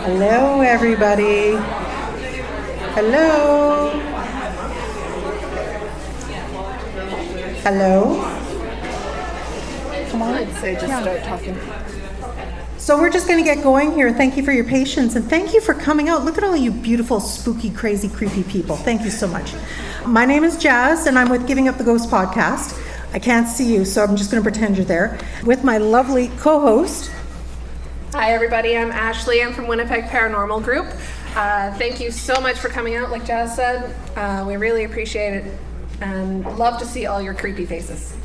Hello, everybody. Hello. Hello. Come on. I'd say just start talking. So we're just going to get going here. Thank you for your patience and thank you for coming out. Look at all you beautiful, spooky, crazy, creepy people. Thank you so much. My name is Jazz and I'm with Giving Up the Ghost podcast. I can't see you, so I'm just going to pretend you're there with my lovely co-host. Hi everybody, I'm Ashley. I'm from Winnipeg Paranormal Group. Thank you so much for coming out, like Jazz said. We really appreciate it and love to see all your creepy faces.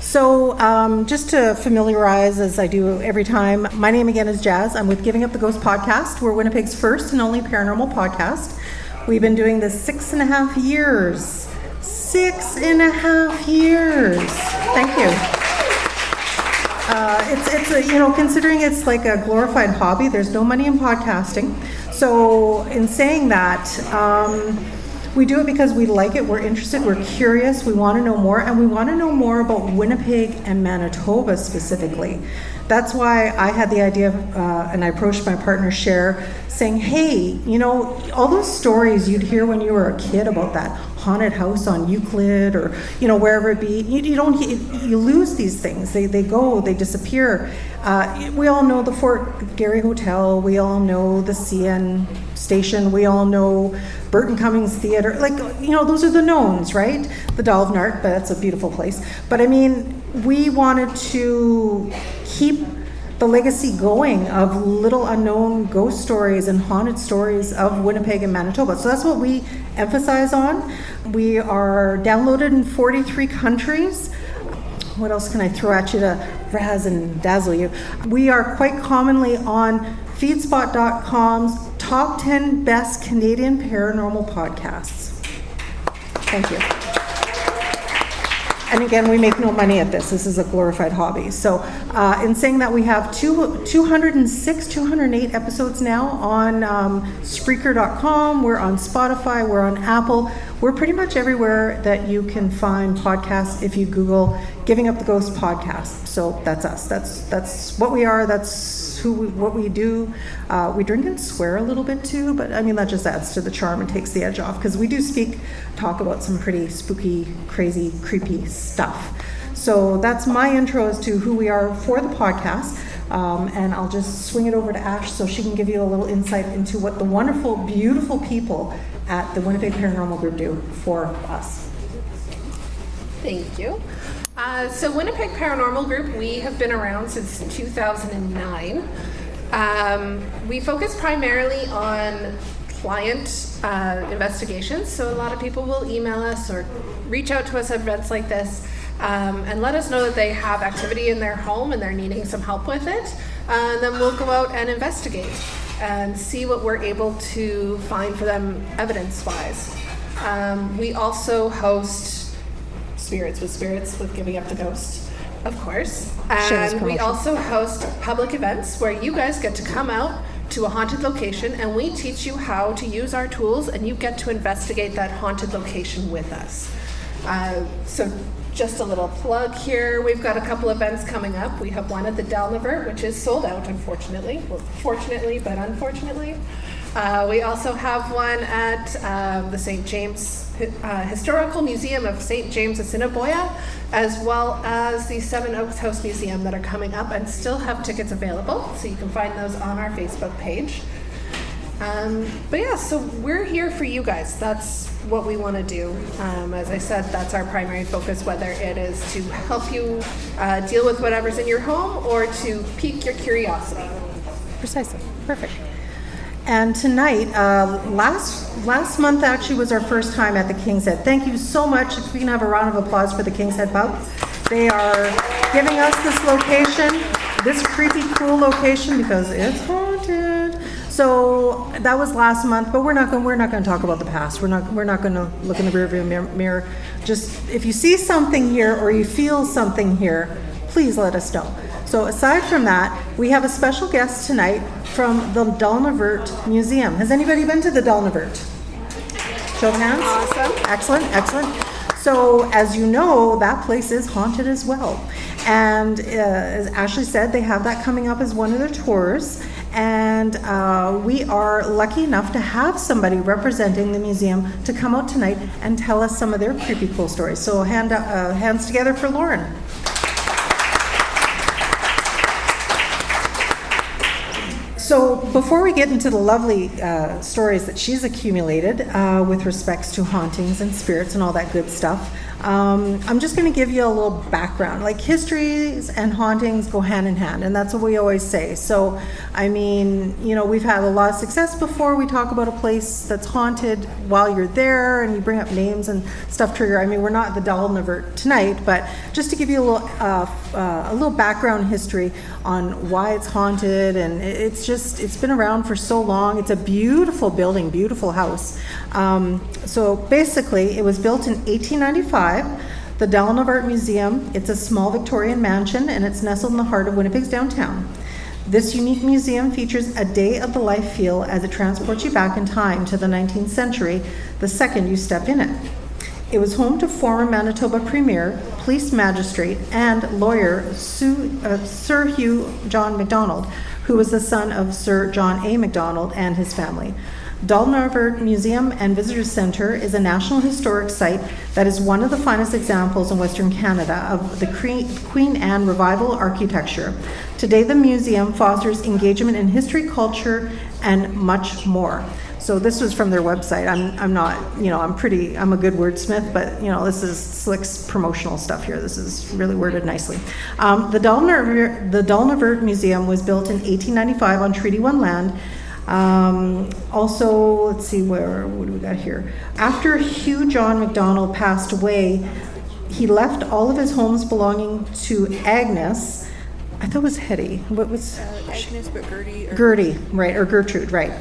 So just to familiarize, as I do every time, my name again is Jazz. I'm with Giving Up the Ghost podcast. We're Winnipeg's first and only paranormal podcast. We've been doing this 6.5 years. 6.5 years. Thank you. It's considering it's like a glorified hobby, there's no money in podcasting. So in saying that, we do it because we like it, we're interested, we're curious, we want to know more, and we want to know more about Winnipeg and Manitoba specifically. That's why I had the idea of, and I approached my partner Cher, saying, hey, all those stories you'd hear when you were a kid about that haunted house on Euclid or, wherever it be, you lose these things. They disappear. We all know the Fort Garry Hotel. We all know the CN station. We all know Burton Cummings Theatre. Those are the knowns, right? The Dalnavert, but that's a beautiful place. But we wanted to keep the legacy going of little unknown ghost stories and haunted stories of Winnipeg and Manitoba. So that's what we emphasize on. We are downloaded in 43 countries. What else can I throw at you to razz and dazzle you? We are quite commonly on feedspot.com's top 10 best Canadian paranormal podcasts. Thank you. And again, we make no money at this. This is a glorified hobby. So in saying that, we have 208 episodes now on Spreaker.com. We're on Spotify. We're on Apple. We're pretty much everywhere that you can find podcasts if you Google Giving Up the Ghost podcast. So that's us. That's what we are. That's what we do. We drink and swear a little bit too, but that just adds to the charm and takes the edge off because we do talk about some pretty spooky, crazy, creepy stuff. So that's my intro as to who we are for the podcast. And I'll just swing it over to Ash so she can give you a little insight into what the wonderful, beautiful people at the Winnipeg Paranormal Group do for us. Thank you. So Winnipeg Paranormal Group, we have been around since 2009. We focus primarily on client investigations. So a lot of people will email us or reach out to us at events like this and let us know that they have activity in their home and they're needing some help with it. And then we'll go out and investigate and see what we're able to find for them evidence-wise. We also host Spirits with Giving Up the Ghost, of course. And we also host public events where you guys get to come out to a haunted location and we teach you how to use our tools and you get to investigate that haunted location with us. So just a little plug here. We've got a couple events coming up. We have one at the Dalnavert, which is sold out, unfortunately. Well, fortunately, but unfortunately. We also have one at the St. James Historical Museum of St. James of Assiniboia, as well as the Seven Oaks House Museum that are coming up and still have tickets available. So you can find those on our Facebook page. So we're here for you guys. That's what we want to do. As I said, that's our primary focus, whether it is to help you deal with whatever's in your home or to pique your curiosity. Precisely. Perfect. And tonight, last month actually was our first time at the King's Head. Thank you so much. If we can have a round of applause for the King's Head Pub. They are giving us this location, this creepy, cool location because it's haunted. So that was last month, but we're not going to talk about the past. We're not going to look in the rearview mirror. Just if you see something here or you feel something here, please let us know. So aside from that, we have a special guest tonight from the Dalnavert Museum. Has anybody been to the Dalnavert? Show of hands. Awesome. Excellent. So as you know, that place is haunted as well. And as Ashley said, they have that coming up as one of their tours. And we are lucky enough to have somebody representing the museum to come out tonight and tell us some of their creepy cool stories. So hands together for Lauren. So before we get into the lovely stories that she's accumulated with respects to hauntings and spirits and all that good stuff, I'm just going to give you a little background. Like, histories and hauntings go hand in hand, and that's what we always say. So, I mean, you know, we've had a lot of success before. We talk about a place that's haunted while you're there, and you bring up names and stuff trigger. I mean, we're not at the Dalnavert tonight, but just to give you a little background history on why it's haunted, and it's been around for so long. It's a beautiful building, beautiful house. So basically, it was built in 1895. The Dalnavert Museum, it's a small Victorian mansion, and it's nestled in the heart of Winnipeg's downtown. This unique museum features a day of the life feel as it transports you back in time to the 19th century the second you step in it. It was home to former Manitoba Premier, police magistrate, and lawyer Sir Hugh John MacDonald, who was the son of Sir John A. MacDonald and his family. Dalnavert Museum and Visitors Centre is a National Historic Site that is one of the finest examples in Western Canada of the Queen Anne Revival architecture. Today, the museum fosters engagement in history, culture, and much more. So this was from their website. I'm not, you know, I'm a good wordsmith, but, you know, this is slick's promotional stuff here. This is really worded nicely. The Dalnavert Museum was built in 1895 on Treaty 1 land. Also, let's see, what do we got here? After Hugh John MacDonald passed away, he left all of his homes belonging to Agnes. I thought it was Hetty. What was Agnes, but Gertie. Gertie, right, or Gertrude, right.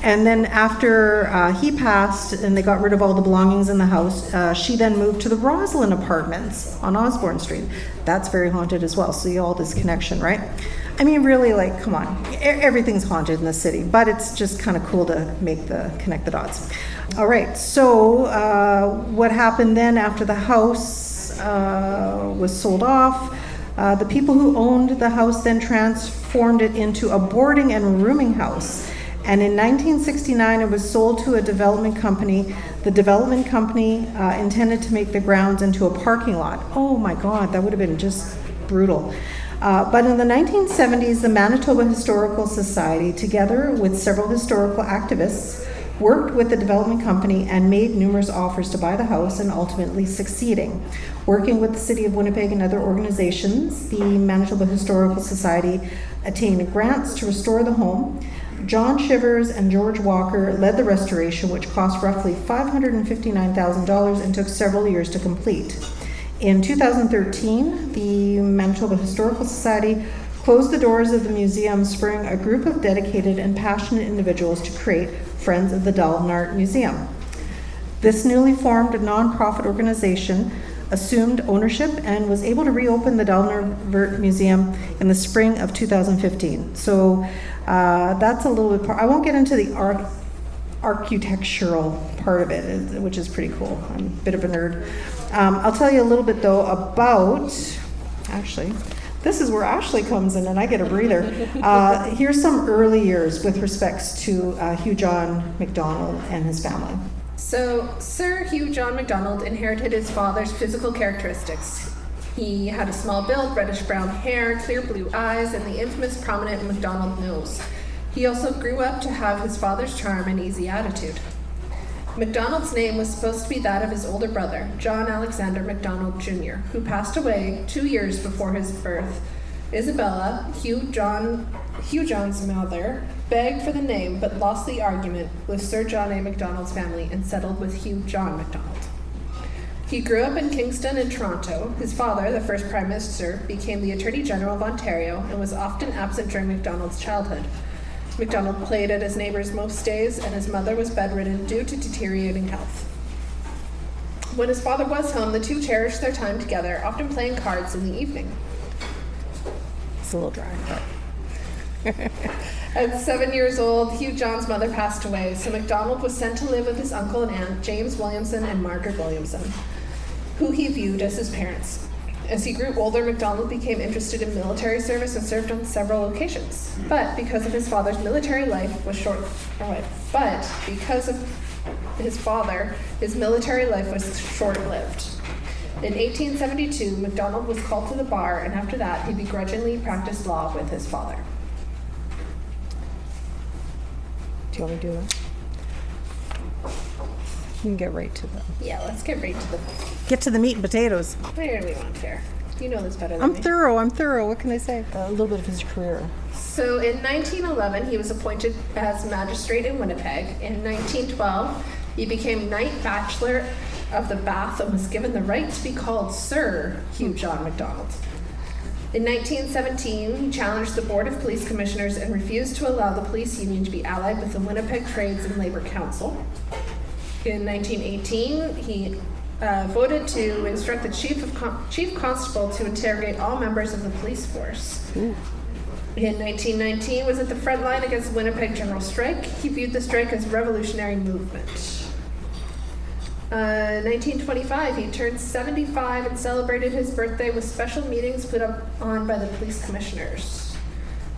And then after he passed and they got rid of all the belongings in the house, she then moved to the Roslyn Apartments on Osborne Street. That's very haunted as well. See all this connection, right? I mean, really, like, come on. Everything's haunted in the city, but it's just kind of cool to connect the dots. All right, so what happened then after the house was sold off? The people who owned the house then transformed it into a boarding and rooming house. And in 1969, it was sold to a development company. The development company intended to make the grounds into a parking lot. Oh my God, that would have been just brutal. But in the 1970s, the Manitoba Historical Society, together with several historical activists, worked with the development company and made numerous offers to buy the house, and ultimately succeeding. Working with the City of Winnipeg and other organizations, the Manitoba Historical Society attained grants to restore the home. John Shivers and George Walker led the restoration, which cost roughly $559,000 and took several years to complete. In 2013, the Manitoba Historical Society closed the doors of the museum, spurring a group of dedicated and passionate individuals to create Friends of the Dalnavert Museum. This newly formed nonprofit organization assumed ownership and was able to reopen the Dalnavert Museum in the spring of 2015. So that's a little bit, I won't get into the architectural part of it, which is pretty cool. I'm a bit of a nerd. I'll tell you a little bit though about, actually, this is where Ashley comes in and I get a breather. Here's some early years with respects to Hugh John MacDonald and his family. So, Sir Hugh John MacDonald inherited his father's physical characteristics. He had a small build, reddish-brown hair, clear blue eyes, and the infamous prominent MacDonald nose. He also grew up to have his father's charm and easy attitude. MacDonald's name was supposed to be that of his older brother, John Alexander MacDonald Jr., who passed away 2 years before his birth. Isabella, Hugh John's mother, begged for the name but lost the argument with Sir John A. MacDonald's family and settled with Hugh John MacDonald. He grew up in Kingston and Toronto. His father, the first Prime Minister, became the Attorney General of Ontario and was often absent during MacDonald's childhood. MacDonald played at his neighbors most days, and his mother was bedridden due to deteriorating health. When his father was home, the two cherished their time together, often playing cards in the evening. It's a little dry, but... At 7 years old, Hugh John's mother passed away, so MacDonald was sent to live with his uncle and aunt, James Williamson and Margaret Williamson, who he viewed as his parents. As he grew older, MacDonald became interested in military service and served on several occasions. But because of his father's military life was short-lived. In 1872, MacDonald was called to the bar, and after that, he begrudgingly practiced law with his father. Do you want me to do that? You can get right to them. Yeah, let's get right to the... Get to the meat and potatoes. Where do we want here? You know this better than I'm me. thorough. What can I say? A little bit of his career. So in 1911, he was appointed as magistrate in Winnipeg. In 1912, he became Knight Bachelor of the Bath and was given the right to be called Sir Hugh John MacDonald. In 1917, he challenged the Board of Police Commissioners and refused to allow the police union to be allied with the Winnipeg Trades and Labor Council. In 1918, he voted to instruct the chief constable to interrogate all members of the police force. Ooh. In 1919, was at the front line against Winnipeg general strike. He viewed the strike as revolutionary movement. 1925, he turned 75 and celebrated his birthday with special meetings put on by the police commissioners.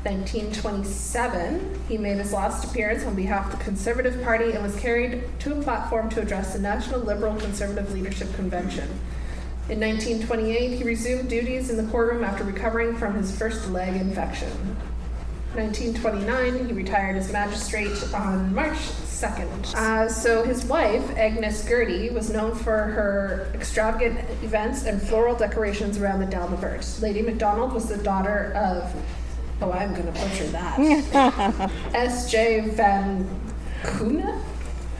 1927, he made his last appearance on behalf of the Conservative Party and was carried to a platform to address the National Liberal Conservative Leadership Convention. In 1928, he resumed duties in the courtroom after recovering from his first leg infection. 1929, he retired as magistrate on March 2nd. So his wife, Agnes Gertie, was known for her extravagant events and floral decorations around the Dalnavert. Lady MacDonald was the daughter of, I'm going to butcher that, S.J. Van Koonat?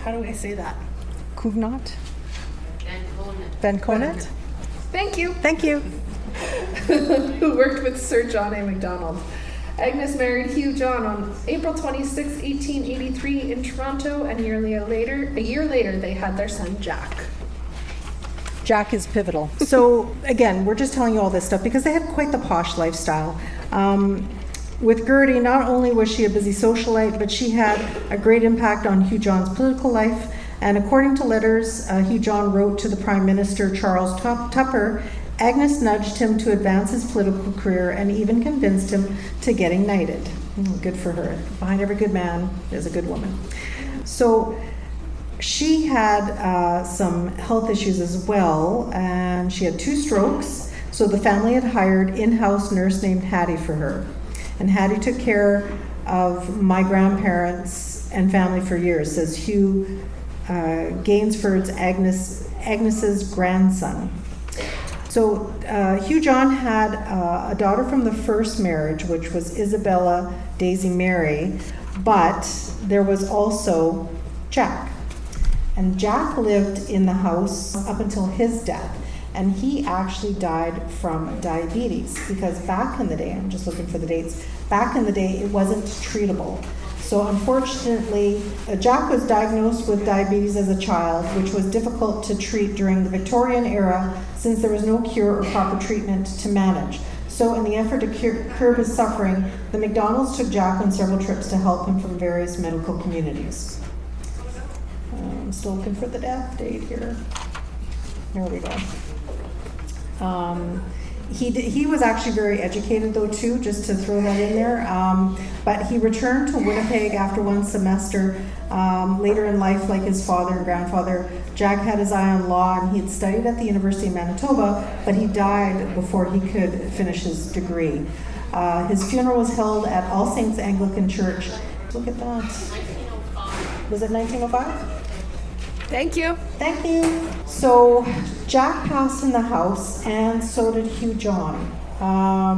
How do I say that? Covenant? Van Conet? Thank you. Thank you. Who worked with Sir John A. MacDonald. Agnes married Hugh John on April 26, 1883 in Toronto, and a year later they had their son Jack. Jack is pivotal. So again, we're just telling you all this stuff because they had quite the posh lifestyle. With Gertie, not only was she a busy socialite, but she had a great impact on Hugh John's political life. And according to letters Hugh John wrote to the Prime Minister Charles Tupper, Agnes nudged him to advance his political career and even convinced him to get knighted. Good for her. Behind every good man is a good woman. So she had some health issues as well, and she had 2 strokes. So the family had hired in-house nurse named Hattie for her. And Hattie took care of my grandparents and family for years, says Hugh Gainsford's Agnes's grandson. So Hugh John had a daughter from the first marriage, which was Isabella Daisy Mary, but there was also Jack. And Jack lived in the house up until his death. And he actually died from diabetes because back in the day, I'm just looking for the dates, back in the day it wasn't treatable. So unfortunately, Jack was diagnosed with diabetes as a child, which was difficult to treat during the Victorian era since there was no cure or proper treatment to manage. So in the effort to curb his suffering, the MacDonalds took Jack on several trips to help him from various medical communities. I'm still looking for the death date here. There we go. He was actually very educated though too, just to throw that in there. But he returned to Winnipeg after one semester. Later in life, like his father and grandfather, Jack had his eye on law and he had studied at the University of Manitoba, but he died before he could finish his degree. His funeral was held at All Saints Anglican Church. Look at that. Was it 1905? Thank you. Thank you. So Jack passed in the house, and so did Hugh John,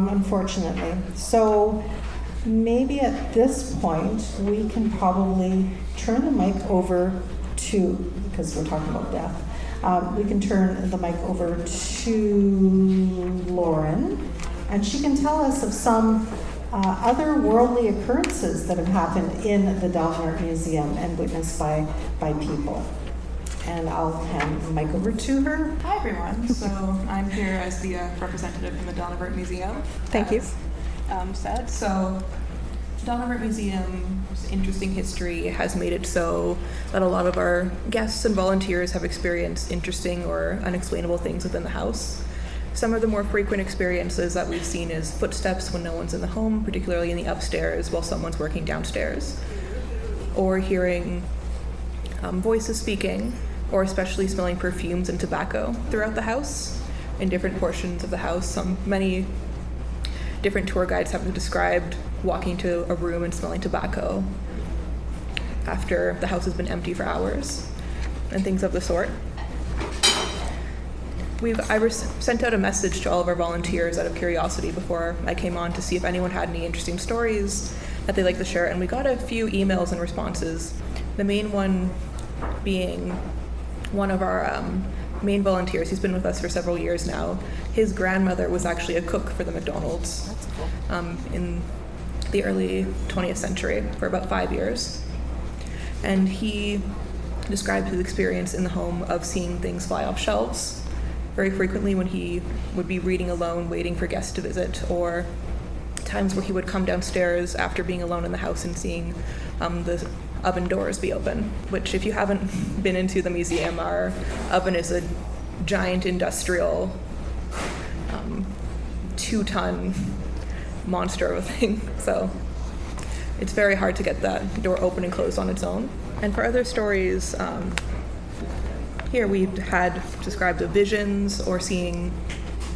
unfortunately. So maybe at this point we can probably turn the mic over to, because we're talking about death, we can turn the mic over to Lauren, and she can tell us of some otherworldly occurrences that have happened in the Dalnavert Museum and witnessed by people. And I'll hand the mic over to her. Hi everyone. So I'm here as the representative from the Dalnavert Museum. Thank you. Said. So Dalnavert Museum's interesting history has made it so that a lot of our guests and volunteers have experienced interesting or unexplainable things within the house. Some of the more frequent experiences that we've seen is footsteps when no one's in the home, particularly in the upstairs while someone's working downstairs, or hearing voices speaking, or especially smelling perfumes and tobacco throughout the house in different portions of the house. Many different tour guides have described walking to a room and smelling tobacco after the house has been empty for hours and things of the sort. I sent out a message to all of our volunteers out of curiosity before I came on to see if anyone had any interesting stories that they'd like to share, and we got a few emails and responses. The main one being one of our main volunteers. He's been with us for several years now. His grandmother was actually a cook for the MacDonalds. That's cool. In the early 20th century for about 5 years. And he described his experience in the home of seeing things fly off shelves very frequently when he would be reading alone, waiting for guests to visit, or times where he would come downstairs after being alone in the house and seeing the oven doors be open, which if you haven't been into the museum, our oven is a giant industrial 2-ton monster of a thing. So it's very hard to get that door open and closed on its own. And for other stories, here we've had described of visions or seeing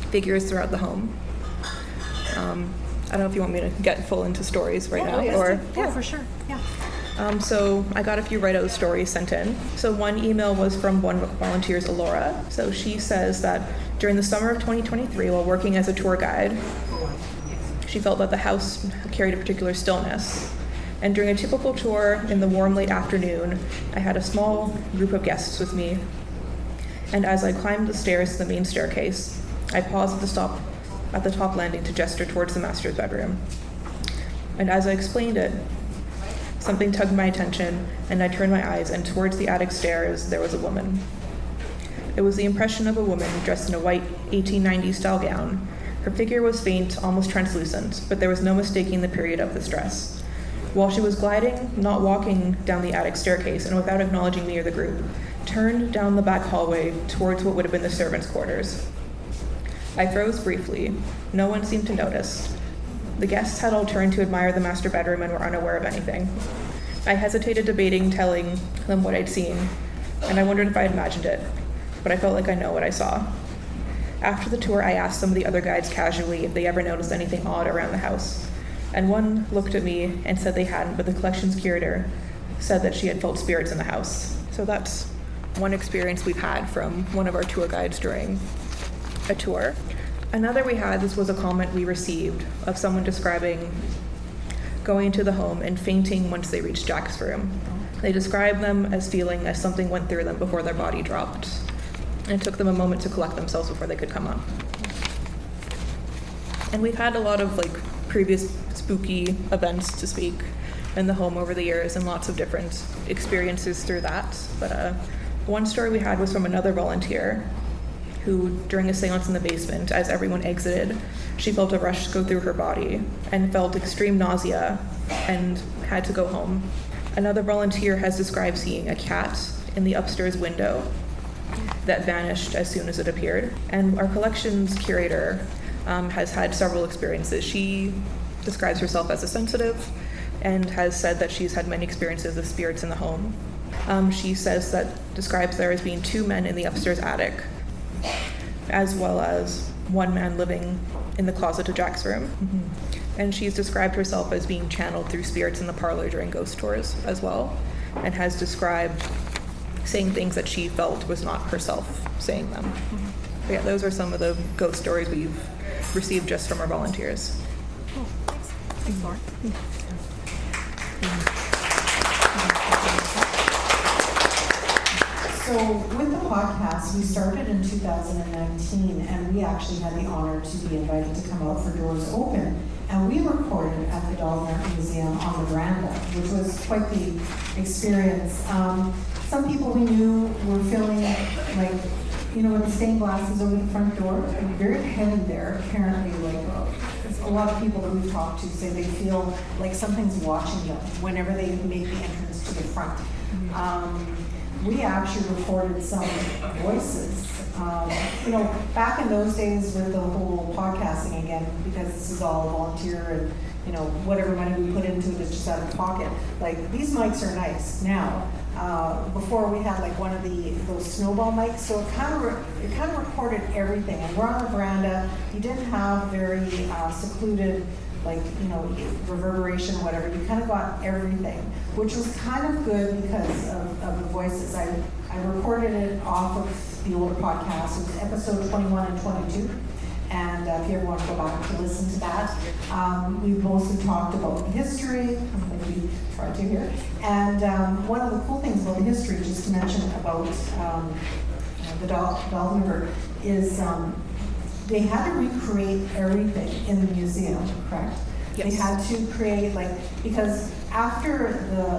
figures throughout the home. I don't know if you want me to get full into stories right now. Or Yeah, for sure. Yeah. So I got a few write-out stories sent in. So one email was from one volunteer's Alora. So she says that during the summer of 2023, while working as a tour guide, she felt that the house carried a particular stillness. And during a typical tour in the warm late afternoon, I had a small group of guests with me. And as I climbed the stairs to the main staircase, I paused at the top landing to gesture towards the master's bedroom. And as I explained it, something tugged my attention, and I turned my eyes, and towards the attic stairs there was a woman. It was the impression of a woman dressed in a white 1890s style gown. Her figure was faint, almost translucent, but there was no mistaking the period of this dress. While she was gliding, not walking down the attic staircase, and without acknowledging me or the group, turned down the back hallway towards what would have been the servants' quarters. I froze briefly. No one seemed to notice. The guests had all turned to admire the master bedroom and were unaware of anything. I hesitated, debating telling them what I'd seen, and I wondered if I had imagined it, but I felt like I know what I saw. After the tour, I asked some of the other guides casually if they ever noticed anything odd around the house, and one looked at me and said they hadn't, but the collections curator said that she had felt spirits in the house. So that's one experience we've had from one of our tour guides during a tour. Another we had, this was a comment we received of someone describing going into the home and fainting once they reached Jack's room. They described them as feeling as something went through them before their body dropped. And it took them a moment to collect themselves before they could come up. And we've had a lot of previous spooky events to speak in the home over the years, and lots of different experiences through that. But one story we had was from another volunteer who, during a seance in the basement, as everyone exited, she felt a rush go through her body and felt extreme nausea and had to go home. Another volunteer has described seeing a cat in the upstairs window that vanished as soon as it appeared. And our collections curator has had several experiences. She describes herself as a sensitive and has said that she's had many experiences of spirits in the home. She describes there as being 2 men in the upstairs attic, as well as 1 man living in the closet to Jack's room. Mm-hmm. And she's described herself as being channeled through spirits in the parlor during ghost tours as well, and has described saying things that she felt was not herself saying them. Mm-hmm. But yeah, those are some of the ghost stories we've received just from our volunteers. Oh, thanks. Thanks, Lauren. So with the podcast, we started in 2019, and we actually had the honor to be invited to come out for Doors Open. And we recorded at the Dalnavert Museum on the veranda, which was quite the experience. Some people we knew were feeling like, when the stained glass is over the front door, very heavy there, apparently, a lot of people that we've talked to say they feel like something's watching them whenever they make the entrance to the front. We actually recorded some voices You know, back in those days with the whole podcasting again, because this is all volunteer and, you know, whatever money we put into it is just out of pocket. Like, these mics are nice now. Before we had like one of those snowball mics, so it kind of recorded everything. And we're on a veranda. You didn't have very secluded, like, you know, reverberation, whatever. You kind of got everything, which was kind of good because of the voices. I recorded it off of the older podcast. It was episode 21 and 22. And if you ever want to go back to listen to that, we've mostly talked about the history, like we tried to here. And one of the cool things about the history, just to mention about the Dalnavert, is they had to recreate everything in the museum, correct? Yes. They had to create, like, because after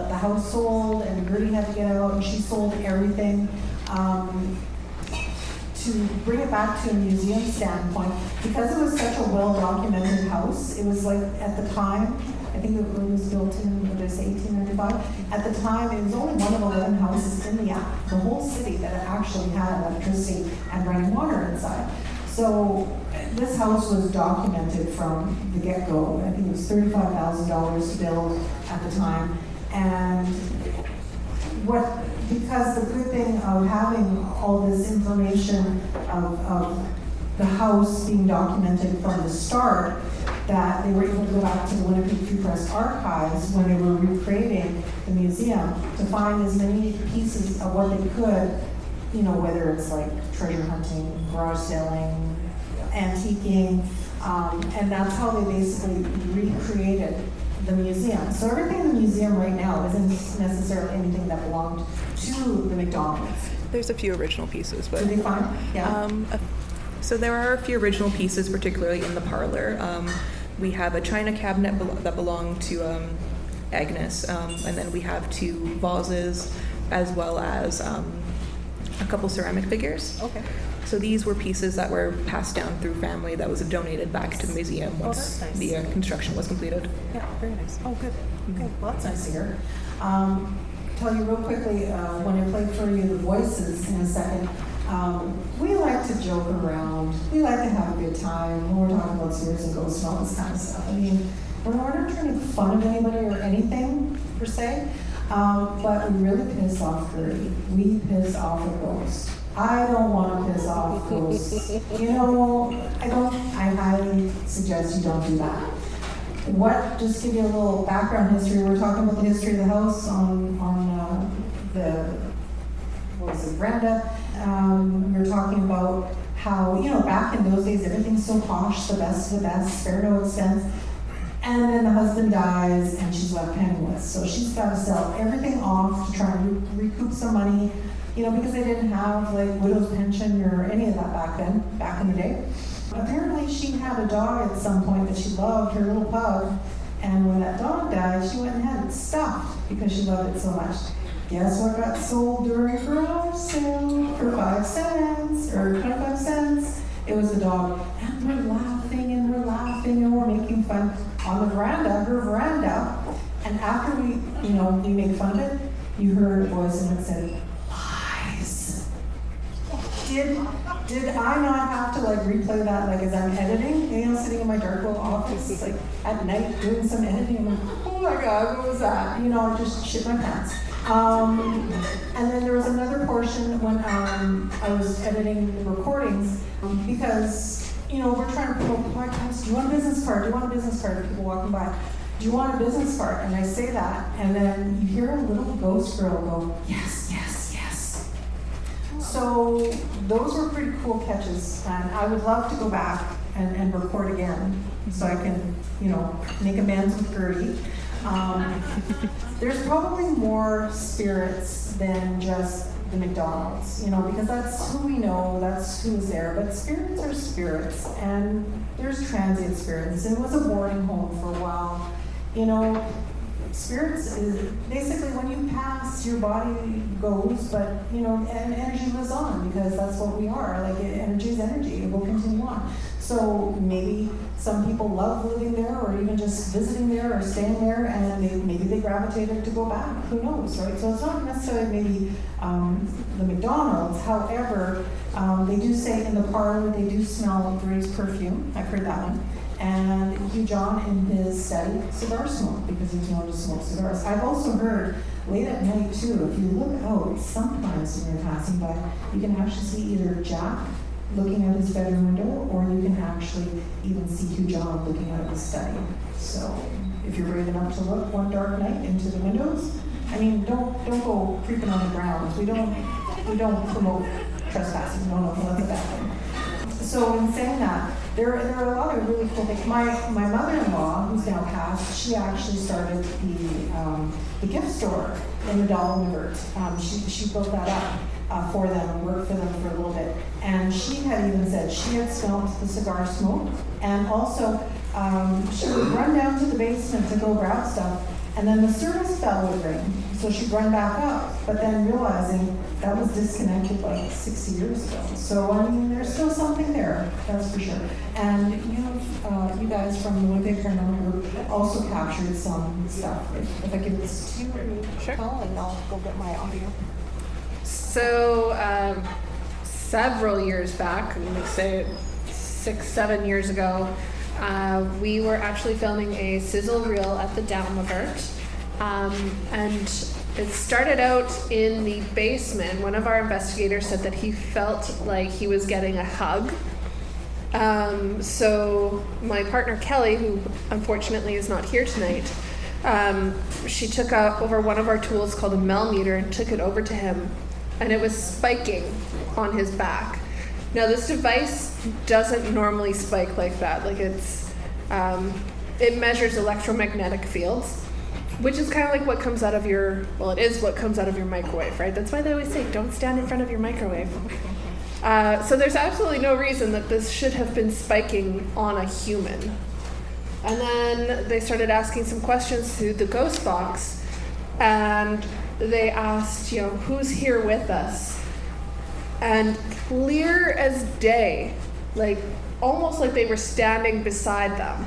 the house sold and Gertie had to get out and she sold everything, to bring it back to a museum standpoint, because it was such a well-documented house, it was like, at the time, I think it was built in, what did I say, 1895? At the time, it was only one of 11 houses in the whole city that actually had electricity and running water inside. So this house was documented from the get-go. I think it was $35,000 to build at the time. And because the good thing of having all this information of the house being documented from the start, that they were able to go back to the Winnipeg Free Press archives when they were recreating the museum to find as many pieces of what they could, you know, whether it's like treasure hunting, garage selling, antiquing, and that's how they basically recreated the museum. So everything in the museum right now isn't necessarily anything that belonged to the MacDonalds. There's a few original pieces, but Did they find? Yeah. So there are a few original pieces, particularly in the parlor. We have a china cabinet that belonged to Agnes, and then we have 2 vases, as well as a couple ceramic figures. Okay. So these were pieces that were passed down through family that was donated back to the museum once that's nice. the construction was completed. Yeah, very nice. Oh, good. Okay, well, that's Nice to hear. Tell you real quickly, when I played for you the voices in a second, we like to joke around. We like to have a good time when we're talking about spirits and ghosts and all this kind of stuff. I mean, we're not trying to make fun of anybody or anything, per se, but we really pissed off Gertie. We pissed off a ghost. I don't want to piss off ghosts. You know, I highly suggest you don't do that. Just give you a little background history. We're talking about the history of the house on the veranda. We're talking about how, you know, back in those days, everything's so posh, the best of the best, spare no expense. And then the husband dies and she's left penniless. So she's got to sell everything off to try and recoup some money, you know, because they didn't have like widow's pension or any of that back then, back in the day. Apparently she had a dog at some point that she loved, her little pug. And when that dog died, she went and had it stuffed because she loved it so much. Guess what got sold during a garage sale for 5 cents or 25 cents? It was the dog. And we're laughing and we're making fun on the veranda, her veranda. And after we made fun of it, you heard a voice and it said, lies. Did I not have to like replay that like as I'm editing? You know, sitting in my dark little office like at night doing some editing. I'm like, oh my God, what was that? You know, I just shit my pants. And then there was another portion when I was editing the recordings because, you know, we're trying to promote the podcast. Do you want a business card? Do you want a business card? People walking by. Do you want a business card? And I say that, and then you hear a little ghost girl go, yes, yes, yes. So those were pretty cool catches, and I would love to go back and record again so I can, you know, make amends with Gertie. There's probably more spirits than just the MacDonalds, you know, because that's who we know, that's who's there. But spirits are spirits, and there's transient spirits. And it was a boarding home for a while. You know, spirits is basically when you pass, your body goes, but and energy lives on because that's what we are. Like energy is energy; it will continue on. So maybe some people love living there, or even just visiting there, or staying there, and maybe they gravitated to go back. Who knows, right? So it's not necessarily maybe the MacDonalds. However, they do say in the parlor they do smell Gray's perfume. I've heard that one. And Hugh John in his study, cigar smoke, because he's known to smoke cigars. I've also heard late at night too, if you look out, sometimes when you're passing by, you can actually see either Jack looking out his bedroom window, or you can actually even see Hugh John looking out of his study. So if you're brave enough to look one dark night into the windows, don't go creeping on the ground. We don't promote trespassing. No, that's a bad thing. So in saying that, there are a lot of really cool things. My mother-in-law, who's now passed, she actually started the gift store in the Dalnavert. She built that up for them and worked for them for a little bit. And she had even said she had smelled the cigar smoke, and also she would run down to the basement to go grab stuff, and then the service bell would ring. So she'd run back up, but then realizing that was disconnected like 60 years ago. So there's still something there, that's for sure. And you guys from the Winnipeg Paranormal Group also captured some stuff. If I give this to you, Sure. And I'll go get my audio. So, several years back, I'm going to say 6-7 years ago, we were actually filming a sizzle reel at the Dalnavert. And it started out in the basement. One of our investigators said that he felt like he was getting a hug. So my partner Kelly, who unfortunately is not here tonight, she took over one of our tools called a millimeter and took it over to him, and it was spiking on his back. Now this device doesn't normally spike like that. Like it measures electromagnetic fields, which is kind of like what comes out of it is what comes out of your microwave, right? That's why they always say, don't stand in front of your microwave. So there's absolutely no reason that this should have been spiking on a human. And then they started asking some questions through the ghost box, and they asked, who's here with us? And clear as day, like almost like they were standing beside them,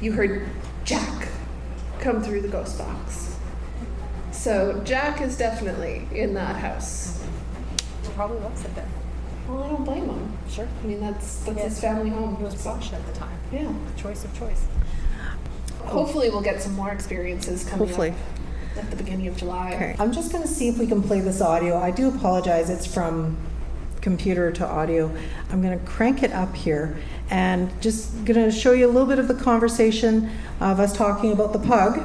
you heard Jack come through the ghost box. So Jack is definitely in that house. Probably was it there. Well, I don't blame him. Sure. That's his family home. He was fortunate at the time. Yeah. Choice of choice. Hopefully we'll get some more experiences coming up at the beginning of July. Okay. I'm just going to see if we can play this audio. I do apologize. It's from computer to audio. I'm going to crank it up here and just going to show you a little bit of the conversation of us talking about the pug,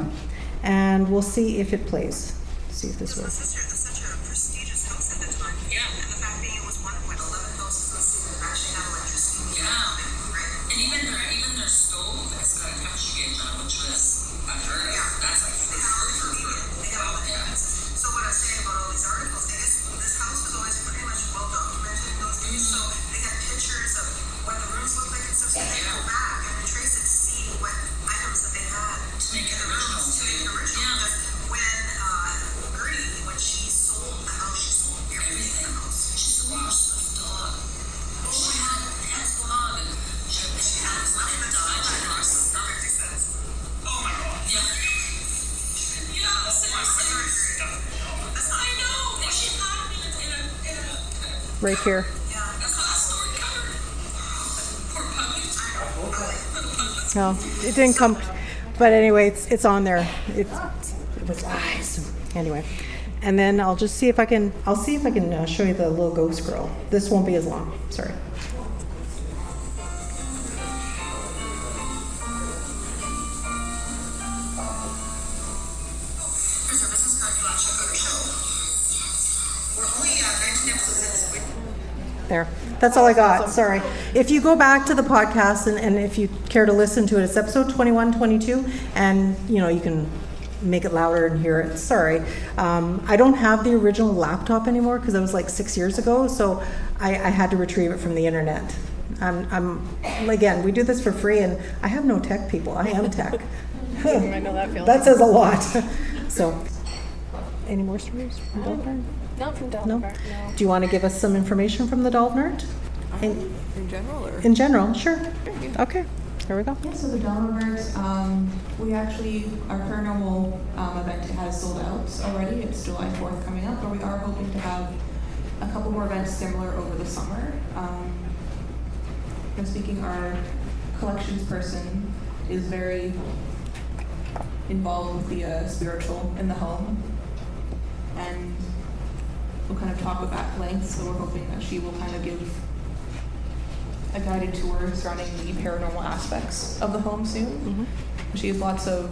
and we'll see if it plays. See if this works. Such a prestigious house at the time. Yeah. And the fact being it was one of 11 houses in the city that actually had electricity. Yeah. Right? And even their stove has got a temperature gauge on, which was unheard of. Yeah. That's like they got all the convenient. They got all the conveniences. So what I was saying about all these articles, I guess this house was always pretty much well documented in those days. So they got pictures of what the rooms looked like and stuff. So they go back and retrace it to see what items that they had to make it original. To make it original. Yeah. Because when she sold the house, she sold everything in the house. She sold her stuffed dog. She had a pet dog. She had a stuffed dog. She lost 50 cents. Oh my god. Yeah. Yeah, seriously. I know. And she had it in a Right here. yeah, that's how that story covered. Poor puppy. Little puppy. No, it didn't come, but anyway, it's on there. It was eyes. Anyway, and then I'll just see if I can. I'll see if I can show you the little ghost girl. This won't be as long. Sorry. Here's our business card. You want to check out our show? We're only 19 episodes in. There. That's all I got. Sorry. If you go back to the podcast and if you care to listen to it, it's episode 21, 22, and you can make it louder and hear it. Sorry. I don't have the original laptop anymore because it was like 6 years ago, so I had to retrieve it from the internet. Again, we do this for free, and I have no tech people. I am tech. I know that feeling. That says a lot. So, any more stories from Dalnavert? Not from No? Dalnavert, no. Do you want to give us some information from the Dalnavert? In general, or? In general, sure. Okay, here we go. Yeah, so the Dalnavert, we actually, our paranormal event has sold out already. It's July 4th coming up, but we are hoping to have a couple more events similar over the summer. Speaking, our collections person is very involved with the spiritual in the home, and we'll kind of talk about that at length, so we're hoping that she will kind of give a guided tour surrounding the paranormal aspects of the home soon. She has lots of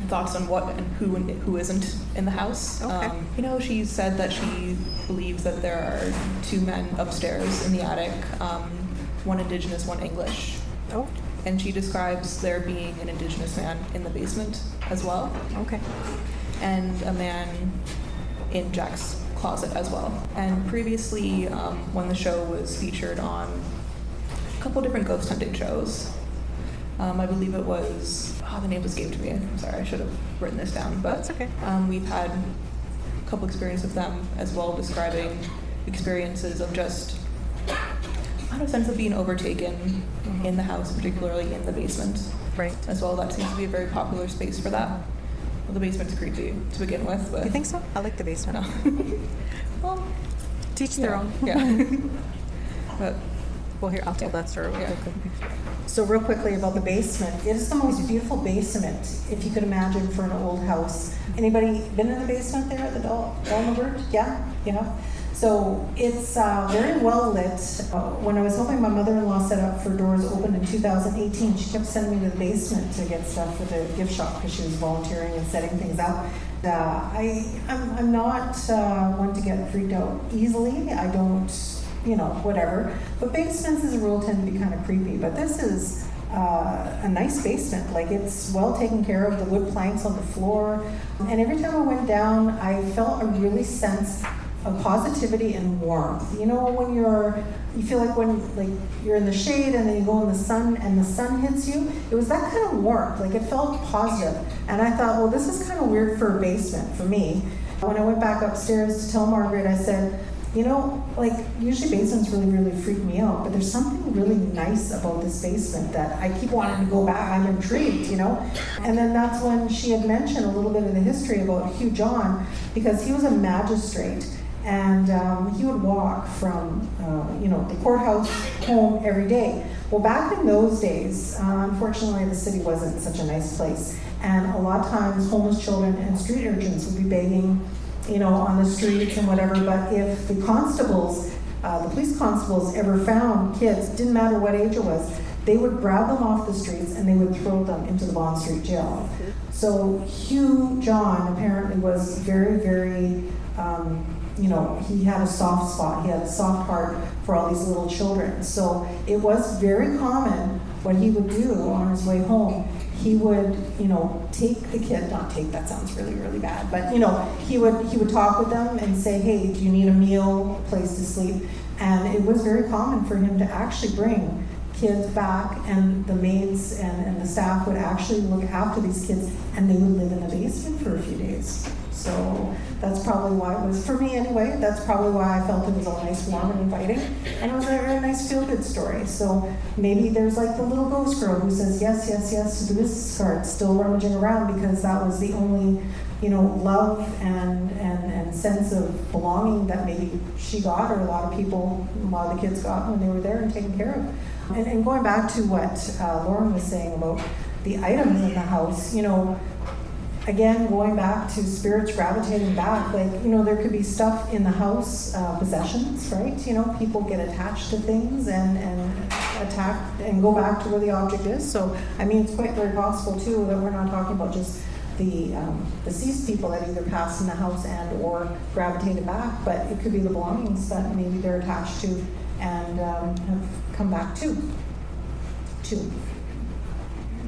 thoughts on what and who isn't in the house. Okay. She said that she believes that there are 2 men upstairs in the attic, one Indigenous, one English. Oh, And she describes there being an Indigenous man in the basement as well, okay. and a man in Jack's closet as well. And previously, when the show was featured on a couple different ghost hunting shows, I believe it was, the name escaped me. I'm sorry, I should have written this down. But That's okay. we've had a couple experiences with them as well, describing experiences of just a sense of being overtaken in the house, particularly in the basement. Right. As well, that seems to be a very popular space for that. Well, the basement's creepy to begin with, but You think so? I like the basement. no. Well, Teach their own. yeah. But Well, here, I'll tell that story. Yeah. So real quickly about the basement. It is the most beautiful basement, if you could imagine, for an old house. Anybody been in the basement there at the Dalnavert? Yeah? Yeah? So it's very well lit. When I was helping my mother-in-law set up for doors open in 2018, she kept sending me to the basement to get stuff for the gift shop because she was volunteering and setting things up. I'm not one to get freaked out easily. I don't, whatever. But basements as a rule tend to be kind of creepy. But this is a nice basement. Like, it's well taken care of, the wood planks on the floor. And every time I went down, I felt a really sense of positivity and warmth. When you feel like when you're in the shade and then you go in the sun and the sun hits you, it was that kind of warmth. Like, it felt positive. And I thought, well, this is kind of weird for a basement for me. When I went back upstairs to tell Margaret, I said, usually basements really, really freak me out, but there's something really nice about this basement that I keep wanting to go back. I'm intrigued, And then that's when she had mentioned a little bit of the history about Hugh John, because he was a magistrate, and he would walk from, the courthouse home every day. Well, back in those days, unfortunately, the city wasn't such a nice place, and a lot of times homeless children and street urchins would be begging on the streets and whatever, but if the constables, the police constables ever found kids, didn't matter what age it was, they would grab them off the streets and they would throw them into the Bond Street jail. So Hugh John apparently was very, very, he had a soft spot, he had a soft heart for all these little children. So it was very common what he would do on his way home. He would, take the kid, not take, that sounds really, really bad, but, he would talk with them and say, hey, do you need a meal, a place to sleep? And it was very common for him to actually bring kids back, and the maids and the staff would actually look after these kids, and they would live in the basement for a few days. So that's probably why it was, for me anyway, that's probably why I felt it was all nice, warm, and inviting. And it was a very nice feel-good story. So maybe there's like the little ghost girl who says yes, yes, yes to the business card, still rummaging around because that was the only, love and sense of belonging that maybe she got, or a lot of the kids got when they were there and taken care of. And going back to what Lauren was saying about the items in the house, again, going back to spirits gravitating back, there could be stuff in the house, possessions, right? People get attached to things and attack and go back to where the object is. So, it's quite very possible too that we're not talking about just the deceased people that either passed in the house and or gravitated back, but it could be the belongings that maybe they're attached to and have come back to.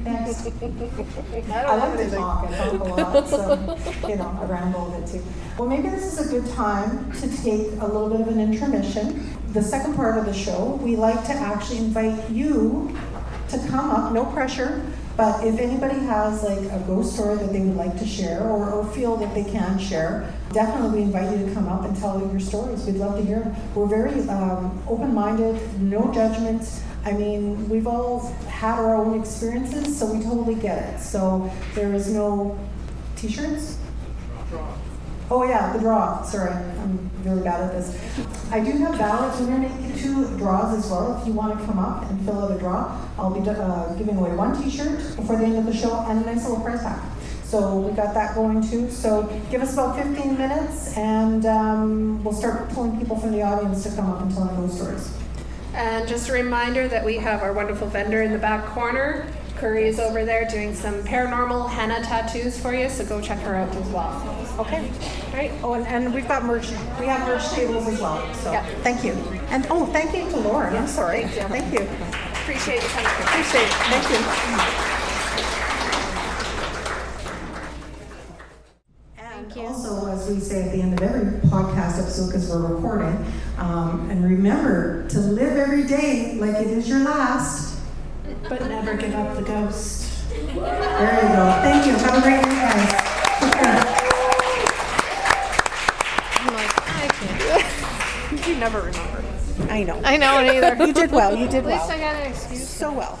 Next. I like to talk. I talk a lot, so I ramble a bit too. Well, maybe this is a good time to take a little bit of an intermission. The second part of the show, we like to actually invite you to come up, no pressure, But if anybody has like a ghost story that they would like to share or feel that they can share, definitely we invite you to come up and tell your stories. We'd love to hear them. We're very open-minded, no judgment. I mean, we've all had our own experiences, so we totally get it. So there is no t-shirts? Oh yeah, the draw. Sorry, I'm very bad at this. I do have ballots. We're going to make 2 draws as well. If you want to come up and fill out a draw, I'll be giving away 1 t-shirt before the end of the show and a nice little prize pack. So we got that going too. So give us about 15 minutes and we'll start pulling people from the audience to come up and tell those stories. And just a reminder that we have our wonderful vendor in the back corner. Curry is over there doing some paranormal henna tattoos for you, so go check her out as well. Okay. All right. Oh, and we've got merch. We have merch tables as well. So Yeah. thank you. And thank you to Lauren. I'm sorry. Thank you. Appreciate you coming. Appreciate it. Thank you. And also, as we say at the end of every podcast episode, because we're recording, and remember to live every day like it is your last. But never give up the ghost. There you go. Thank you. Have a great day, guys. Take care. I'm like, I can't do it. You never remember. I know. I know it either. You did well. You did At least well. I got an excuse. So well.